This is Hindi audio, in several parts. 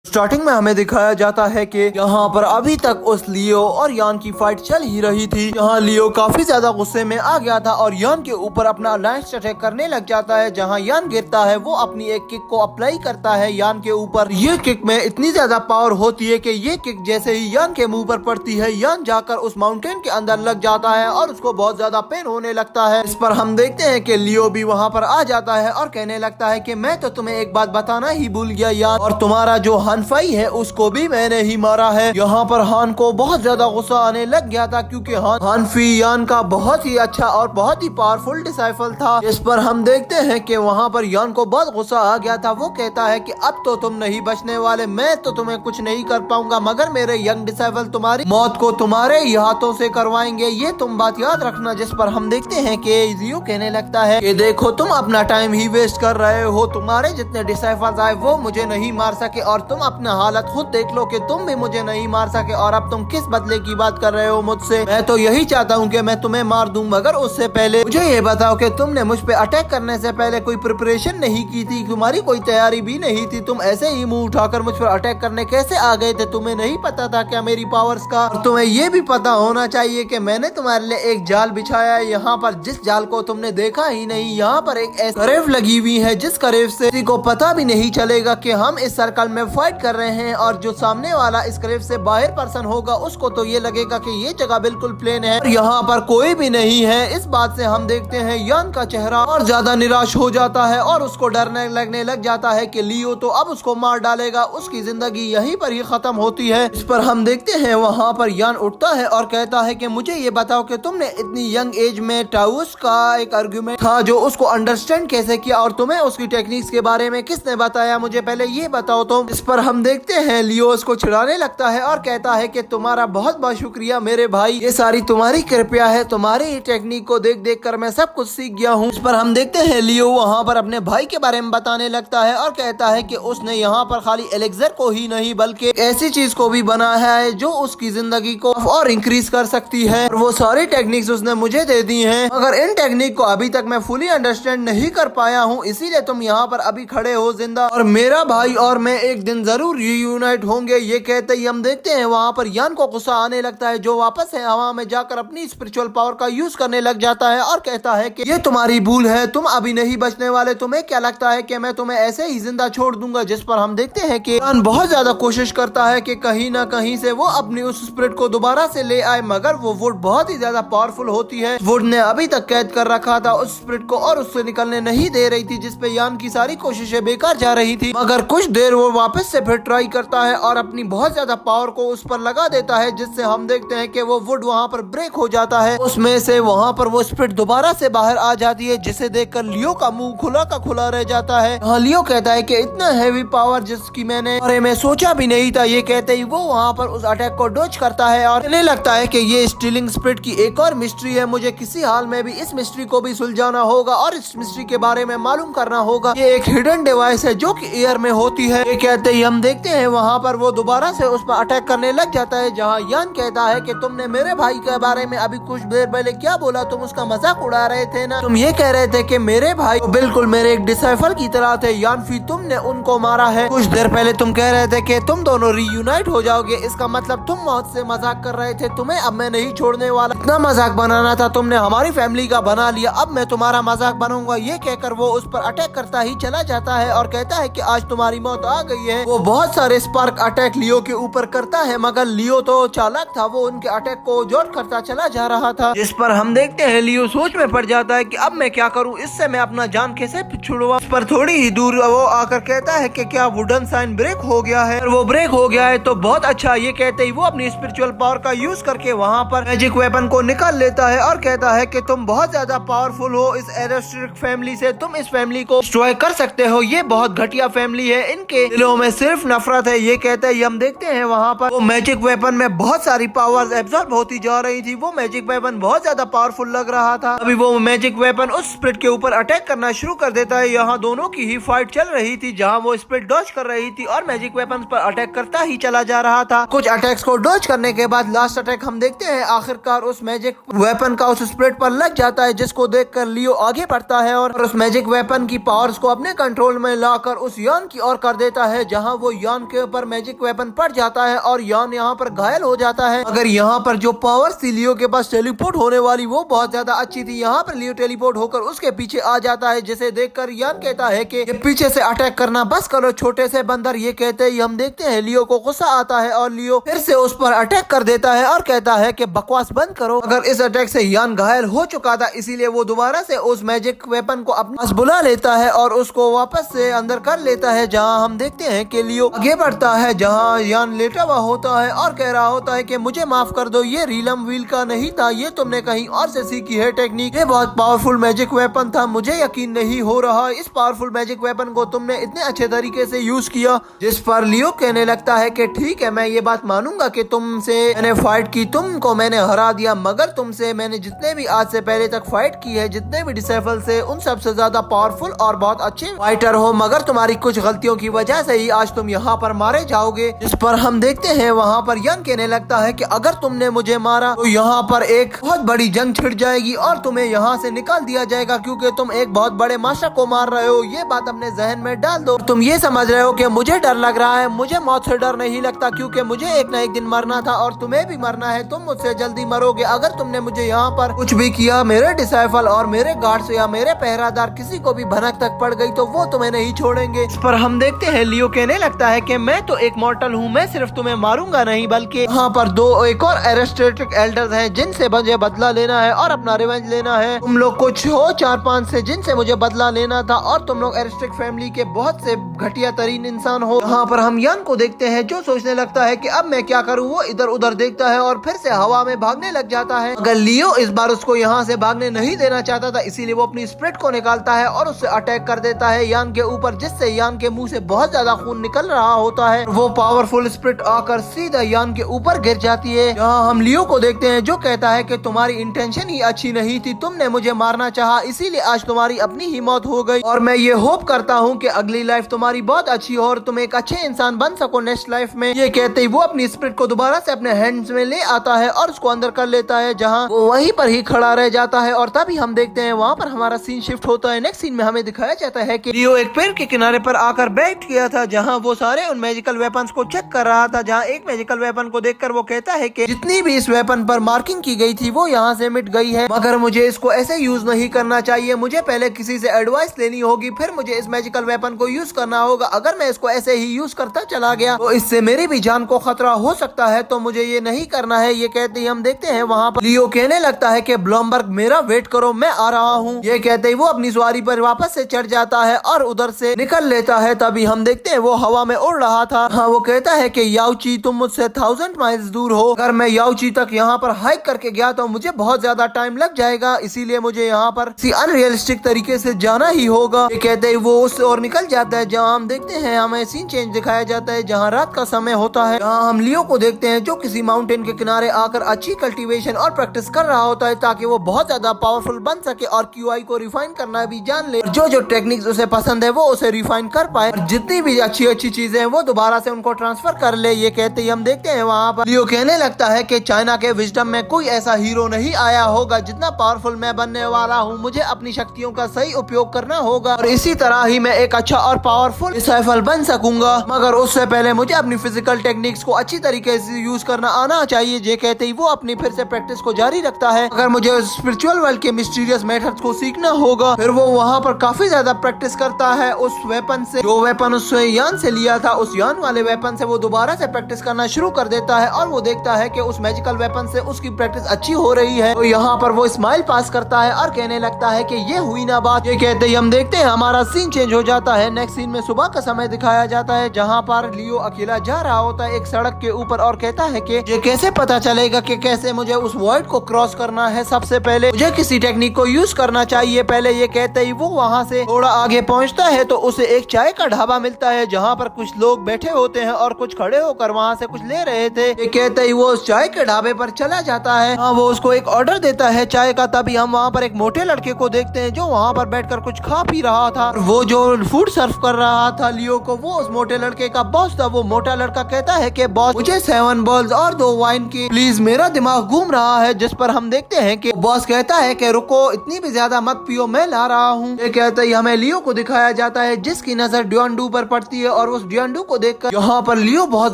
स्टार्टिंग में हमें दिखाया जाता है कि यहाँ पर अभी तक उस लियो और यान की फाइट चल ही रही थी। यहाँ लियो काफी ज्यादा गुस्से में आ गया था और यान के ऊपर अपना लाइट अटैक करने लग जाता है। जहाँ यान गिरता है वो अपनी एक किक को अप्लाई करता है यान के ऊपर। ये किक में इतनी ज्यादा पावर होती है कि ये किक जैसे ही यान के मुंह पर पड़ती है, यान जाकर उस माउंटेन के अंदर लग जाता है और उसको बहुत ज्यादा पेन होने लगता है। इस पर हम देखते हैं कि लियो भी वहाँ पर आ जाता है और कहने लगता है कि मैं तो तुम्हें एक बात बताना ही भूल गया यान, और तुम्हारा जो हानफाई है उसको भी मैंने ही मारा है। यहाँ पर हान को बहुत ज्यादा गुस्सा आने लग गया था क्योंकि हानफी यान का बहुत ही अच्छा और बहुत ही पावरफुल डिसाइपल था। इस पर हम देखते हैं कि वहाँ पर यान को बहुत गुस्सा आ गया था। वो कहता है कि अब तो तुम नहीं बचने वाले, मैं तो तुम्हें कुछ नहीं कर पाऊंगा, मगर मेरे यंग डिसाइपल तुम्हारी मौत को तुम्हारे ही हाथों से करवाएंगे, ये तुम बात याद रखना। जिस पर हम देखते हैं कि लियो कहने लगता है कि देखो तुम अपना टाइम ही वेस्ट कर रहे हो, तुम्हारे जितने डिसाइपल्स आए वो मुझे नहीं मार सके और तुम अपना हालत खुद देख लो कि तुम भी मुझे नहीं मार सके और अब तुम किस बदले की बात कर रहे हो मुझसे। मैं तो यही चाहता हूँ कि मैं तुम्हें मार दूं, मगर उससे पहले मुझे ये बताओ कि तुमने मुझ पे अटैक करने से पहले कोई प्रिपरेशन नहीं की थी, तुम्हारी कोई तैयारी भी नहीं थी, तुम ऐसे ही मुंह उठाकर मुझ पर अटैक करने कैसे आ गए थे? तुम्हें नहीं पता था क्या मेरी पावर्स का? और तुम्हें ये भी पता होना चाहिए कि मैंने तुम्हारे लिए एक जाल बिछाया है यहाँ पर, जिस जाल को तुमने देखा ही नहीं। यहाँ पर एक ऐसी करेव लगी हुई है जिस करेव से किसी को पता भी नहीं चलेगा कि हम इस सर्कल में फाइट कर रहे हैं, और जो सामने वाला इस करेव से बाहर पर्सन होगा उसको तो ये लगेगा कि ये जगह बिल्कुल प्लेन है और यहाँ पर कोई भी नहीं है। इस बात से हम देखते हैं यान का चेहरा और ज्यादा निराश हो जाता है और उसको डरने लगने लग जाता है कि लियो तो अब उसको मार डालेगा, उसकी जिंदगी यहीं पर ही खत्म होती है। इस पर हम देखते हैं वहाँ पर यान उठता है और कहता है कि मुझे ये बताओ कि तुमने इतनी यंग एज में टाउस का एक आर्गुमेंट था जो उसको अंडरस्टैंड कैसे किया, और तुम्हें उसकी टेक्निक्स के बारे में किसने बताया, मुझे पहले ये बताओ तुम। इस पर हम देखते हैं लियो उसको चिढ़ाने लगता है और कहता है कि तुम्हारा बहुत बहुत शुक्रिया मेरे भाई, ये सारी तुम्हारी कृपया है, तुम्हारी टेक्निक को देख देख कर मैं सब कुछ सीख गया हूँ। इस पर हम देखते हैं लियो वहाँ पर अपने भाई के बारे में बताने लगता है और कहता है कि उसने यहाँ पर खाली एलेक्सर को ही नहीं बल्कि ऐसी चीज को भी बनाया है जो उसकी जिंदगी को और इंक्रीज कर सकती है, और वो सारी टेक्निक्स उसने मुझे दे दी हैं, मगर इन टेक्निक को अभी तक मैं फुली अंडरस्टैंड नहीं कर पाया हूँ, इसीलिए तुम यहाँ पर अभी खड़े हो जिंदा, और मेरा भाई और मैं एक दिन जरूर रीयूनाइट होंगे। ये कहते ही हम देखते हैं वहाँ पर यान को गुस्सा आने लगता है, जो वापस है हवा में जाकर अपनी स्पिरिचुअल पावर का यूज करने लग जाता है और कहता है कि ये तुम्हारी भूल है, तुम अभी नहीं बचने वाले, तुम्हें क्या लगता है कि मैं तुम्हें ऐसे ही जिंदा छोड़ दूंगा? जिस पर हम देखते हैं कि यान बहुत ज्यादा कोशिश करता है कि कहीं ना कहीं से वो अपनी उस स्पिरिट को दोबारा से ले आए, मगर वो वुड बहुत ही ज्यादा पावरफुल होती है। वुड ने अभी तक कैद कर रखा था उस स्पिरिट को और उससे निकलने नहीं दे रही थी, जिसपे यान की सारी कोशिशें बेकार जा रही थी। मगर कुछ देर वो वापस से फिर ट्राई करता है और अपनी बहुत ज्यादा पावर को उस पर लगा देता है, जिससे हम देखते हैं कि वो वुड वहाँ पर ब्रेक हो जाता है, उसमें से वहाँ पर वो स्पिरिट दोबारा से बाहर आ जाती है, जिसे देखकर लियो का मुंह खुला का खुला रह जाता है। हाँ, लियो कहता है कि इतना हैवी पावर जिसकी मैंने बारे में सोचा भी नहीं था। ये कहते ही वो वहाँ पर उस अटैक को डॉज करता है और कहने लगता है कि ये स्टीलिंग स्पिरिट की एक और मिस्ट्री है, मुझे किसी हाल में भी इस मिस्ट्री को भी सुलझाना होगा और इस मिस्ट्री के बारे में मालूम करना होगा। ये एक हिडन डिवाइस है जो कि एयर में होती है। ये कहते ही हम देखते हैं वहाँ पर वो दोबारा से उस पर अटैक करने लग जाता है, जहाँ यान कहता है कि तुमने मेरे भाई के बारे में अभी कुछ देर पहले क्या बोला, तुम उसका मजाक उड़ा रहे थे ना, तुम ये कह रहे थे कि मेरे भाई बिल्कुल मेरे एक डिसाइपल की तरह थे, यानफी तुमने उनको मारा है। कुछ देर पहले तुम कह रहे थे कि तुम दोनों रीयूनाइट हो जाओगे, इसका मतलब तुम मौत से मजाक कर रहे थे, तुम्हें अब मैं नहीं छोड़ने वाला, इतना मजाक बनाना था तुमने हमारी फैमिली का बना लिया, अब मैं तुम्हारा मजाक बनूंगा। ये कहकर वो उस पर अटैक करता ही चला जाता है और कहता है कि आज तुम्हारी मौत आ गई है। वो बहुत सारे स्पार्क अटैक लियो के ऊपर करता है, मगर लियो तो चालाक था, वो उनके अटैक को जोड़ करता चला जा रहा था। जिस पर हम देखते हैं लियो सोच में पड़ जाता है कि अब मैं क्या करूं, इससे मैं अपना जान कैसे छुड़वा। इस पर थोड़ी ही दूर वो आकर कहता है कि क्या वुडन साइन ब्रेक हो गया है? वो ब्रेक हो गया है तो बहुत अच्छा। ये कहते ही वो अपनी स्पिरिचुअल पावर का यूज करके वहाँ पर मैजिक वेपन को निकाल लेता है और कहता है कि तुम बहुत ज्यादा पावरफुल हो, इस एरोस्ट्रिक फैमिली से तुम इस फैमिली को डिस्ट्रॉय कर सकते हो, ये बहुत घटिया फैमिली है, इनके दिलों में सिर्फ नफरत है। ये कहते ही हम देखते हैं वहाँ पर वो मैजिक वेपन में बहुत सारी पावर्स एब्जॉर्ब होती जा रही थी, वो मैजिक वेपन बहुत ज्यादा पावरफुल लग रहा था। अभी वो मैजिक वेपन उस स्पिरिट के ऊपर अटैक करना शुरू कर देता है। यहाँ दोनों की ही फाइट चल रही थी, जहाँ वो स्पिरिट डॉज कर रही थी और मैजिक वेपन पर अटैक करता ही चला जा रहा था। कुछ अटैक्स को डॉज करने के बाद लास्ट अटैक हम देखते हैं आखिरकार उस मैजिक वेपन का उस स्पिरिट पर लग जाता है, जिसको देखकर लियो आगे बढ़ता है और उस मैजिक वेपन की पावर्स को अपने कंट्रोल में लाकर उस यान की ओर कर देता है, जहाँ जहाँ वो यान के ऊपर मैजिक वेपन पड़ जाता है और यान यहाँ पर घायल हो जाता है। अगर यहाँ पर जो पावर थी लियो के पास टेलीपोर्ट होने वाली वो बहुत ज्यादा अच्छी थी। यहाँ पर लियो टेलीपोर्ट होकर उसके पीछे आ जाता है, जिसे देखकर यान कहता है कि पीछे से अटैक करना बस करो छोटे से बंदर। ये कहते ही हम देखते हैं लियो को गुस्सा आता है और लियो फिर से उस पर अटैक कर देता है और कहता है कि बकवास बंद करो। अगर इस अटैक से यान घायल हो चुका था, इसीलिए वो दोबारा से उस मैजिक वेपन को अपने पास बुला लेता है और उसको वापस से अंदर कर लेता है। जहाँ हम देखते हैं कि लियो आगे बढ़ता है, जहाँ यान लेटा हुआ होता है और कह रहा होता है कि मुझे माफ कर दो, ये रीलम व्हील का नहीं था, ये तुमने कहीं और से सीखी है टेक्निक। ये बहुत पावरफुल मैजिक वेपन था, मुझे यकीन नहीं हो रहा इस पावरफुल मैजिक वेपन को तुमने इतने अच्छे तरीके से यूज किया। जिस पर लियो कहने लगता है कि ठीक है, मैं ये बात मानूंगा कि तुमसे मैंने फाइट की, तुमको मैंने हरा दिया, मगर तुमसे मैंने जितने भी आज से पहले तक फाइट की है, जितने भी डिसेबल से, उन सबसे ज्यादा पावरफुल और बहुत अच्छे फाइटर हो, मगर तुम्हारी कुछ गलतियों की वजह से ही आज तुम यहाँ पर मारे जाओगे। जिस पर हम देखते हैं वहाँ पर यान कहने लगता है कि अगर तुमने मुझे मारा तो यहाँ पर एक बहुत बड़ी जंग छिड़ जाएगी और तुम्हें यहाँ से निकाल दिया जाएगा, क्योंकि तुम एक बहुत बड़े मास्टर को मार रहे हो। ये बात अपने जहन में डाल दो। तुम ये समझ रहे हो कि मुझे डर लग रहा है, मुझे मौत से डर नहीं लगता, क्योंकि मुझे एक न एक दिन मरना था और तुम्हें भी मरना है। तुम मुझसे जल्दी मरोगे। अगर तुमने मुझे यहाँ पर कुछ भी किया, मेरे डिसाइपल और मेरे गार्ड्स या मेरे पहरादार किसी को भी भनक तक पड़ गई तो वो तुम्हें नहीं छोड़ेंगे। इस पर हम देखते हैं लियो कहने लगता है कि मैं तो एक मॉर्टल हूँ, मैं सिर्फ तुम्हें मारूंगा नहीं बल्कि यहाँ पर एक और एरिस्टोक्रेटिक एल्डर्स हैं जिनसे मुझे बदला लेना है और अपना रिवेंज लेना है। तुम लोग कुछ हो 4-5 से जिनसे मुझे बदला लेना था और तुम लोग एरिस्टोक्रेटिक फैमिली के बहुत से घटिया तरीन इंसान हो। यहाँ पर हम यान को देखते हैं जो सोचने लगता है कि अब मैं क्या करूँ। वो इधर उधर देखता है और फिर से हवा में भागने लग जाता है। अगर लियो इस बार उसको यहाँ से भागने नहीं देना चाहता था, इसीलिए वो अपनी स्प्रिट को निकालता है और उससे अटैक कर देता है यान के ऊपर, जिससे यान के मुंह से बहुत ज्यादा खून निकल रहा होता है। वो पावरफुल स्प्रिट आकर सीधा यान के ऊपर गिर जाती है। यहाँ हम लियो को देखते हैं जो कहता है कि तुम्हारी इंटेंशन ही अच्छी नहीं थी, तुमने मुझे मारना चाहा, इसीलिए आज तुम्हारी अपनी ही मौत हो गई। और मैं ये होप करता हूँ कि अगली लाइफ तुम्हारी बहुत अच्छी हो और तुम एक अच्छे इंसान बन सको नेक्स्ट लाइफ में। ये कहते ही वो अपनी स्प्रिट को दोबारा से अपने हैंड्स में ले आता है और उसको अंदर कर लेता है, जहाँ वो वहीं पर ही खड़ा रह जाता है। और तभी हम देखते हैं वहाँ पर हमारा सीन शिफ्ट होता है। नेक्स्ट सीन में हमें दिखाया जाता है कि लियो एक पेड़ के किनारे पर आकर बैठ गया था, जहाँ वो सारे उन मैजिकल वेपन्स को चेक कर रहा था। जहाँ एक मैजिकल वेपन को देखकर वो कहता है कि जितनी भी इस वेपन पर मार्किंग की गई थी वो यहाँ से मिट गई है, मगर मुझे इसको ऐसे यूज नहीं करना चाहिए। मुझे पहले किसी से एडवाइस लेनी होगी, फिर मुझे इस मैजिकल वेपन को यूज करना होगा। अगर मैं इसको ऐसे ही यूज करता चला गया तो इससे मेरी भी जान को खतरा हो सकता है, तो मुझे ये नहीं करना है। ये कहते ही हम देखते हैं वहाँ पर लियो कहने लगता है कि ब्लूमबर्ग मेरा वेट करो, मैं आ रहा हूँ। ये कहते ही वो अपनी सवारी पर वापस से चढ़ जाता है और उधर से निकल लेता है। तभी हम देखते हैं वो हवा में उड़ रहा था। हाँ, वो कहता है कि याओची तुम मुझसे 1000 माइल्स दूर हो, अगर मैं याओची तक यहाँ पर हाइक करके गया तो मुझे बहुत ज्यादा टाइम लग जाएगा, इसीलिए मुझे यहाँ पर अनरियलिस्टिक तरीके से जाना ही होगा। ये कहते ही वो उस और निकल जाता है। जहाँ हम देखते हैं हमें सीन चेंज दिखाया जाता है, जहाँ रात का समय होता है। जहाँ हम लियो को देखते हैं जो किसी माउंटेन के किनारे आकर अच्छी कल्टीवेशन और प्रैक्टिस कर रहा होता है, ताकि वो बहुत ज्यादा पावरफुल बन सके और क्यूआई को रिफाइन करना भी जान ले। जो जो टेक्निक्स उसे पसंद है वो उसे रिफाइन कर पाए, और जितनी भी अच्छी अच्छी चीजें हैं वो दोबारा से उनको ट्रांसफर कर ले। ये कहते ही हम देखते हैं वहाँ पर लियो कहने लगता है कि चाइना के विजडम में कोई ऐसा हीरो नहीं आया होगा जितना पावरफुल मैं बनने वाला हूँ। मुझे अपनी शक्तियों का सही उपयोग करना होगा और इसी तरह ही मैं एक अच्छा और पावरफुल डिसाइपल बन सकूंगा, मगर उससे पहले मुझे अपनी फिजिकल टेक्निक्स को अच्छी तरीके से यूज करना आना चाहिए। ये कहते ही वो अपनी फिर से प्रैक्टिस को जारी रखता है। अगर मुझे स्पिरिचुअल वर्ल्ड के मिस्टीरियस मेथड्स को सीखना होगा, फिर वो वहाँ पर काफी ज्यादा प्रैक्टिस करता है उस वेपन से, जो वेपन उसने यान से लिया था। उस यान वाले वेपन से वो दोबारा से प्रैक्टिस करना शुरू कर देता है और वो देखता है कि उस मैजिकल वेपन से उसकी प्रैक्टिस अच्छी हो रही है। तो यहाँ पर वो स्माइल पास करता है और कहने लगता है कि ये हुई ना बात। ये कहते ही हम देखते हैं हमारा सीन चेंज हो जाता है। नेक्स्ट सीन में सुबह का समय दिखाया जाता है, जहाँ पर लियो अकेला जा रहा होता है एक सड़क के ऊपर और कहता है कि ये कैसे पता चलेगा कि कैसे मुझे उस वॉइड को क्रॉस करना है। सबसे पहले मुझे किसी टेक्निक को यूज करना चाहिए। पहले ये कहते ही वो वहाँ से थोड़ा आगे पहुँचता है तो उसे एक चाय का ढाबा मिलता है, जहाँ पर कुछ लोग बैठे होते हैं और कुछ खड़े होकर वहाँ से कुछ ले रहे थे। ये कहते ही वो उस चाय के ढाबे पर चला जाता है। हाँ, वो उसको एक ऑर्डर देता है चाय का। तभी हम वहाँ पर एक मोटे लड़के को देखते हैं जो वहाँ पर बैठकर कुछ खा पी रहा था। वो जो फूड सर्व कर रहा था लियो को, वो उस मोटे लड़के का बॉस था। वो मोटा लड़का कहता है कि बॉस मुझे 7 बॉल्स और 2 वाइन की प्लीज, मेरा दिमाग घूम रहा है। जिस पर हम देखते हैं कि बॉस कहता है कि रुको, इतनी भी ज्यादा मत पियो, मैं ला रहा हूँ। ये कहते ही हमें लियो को दिखाया जाता है जिसकी नजर ड्योंडू पर पड़ती है और उस डियांडू को देखकर यहाँ पर लियो बहुत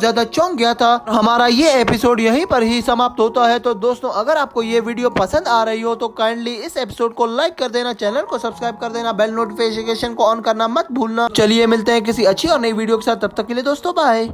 ज्यादा चौंक गया था। हमारा ये एपिसोड यहीं पर ही समाप्त होता है। तो दोस्तों अगर आपको ये वीडियो पसंद आ रही हो तो काइंडली इस एपिसोड को लाइक कर देना, चैनल को सब्सक्राइब कर देना, बेल नोटिफिकेशन को ऑन करना मत भूलना। चलिए मिलते हैं किसी अच्छी और नई वीडियो के साथ, तब तक के लिए दोस्तों बाय।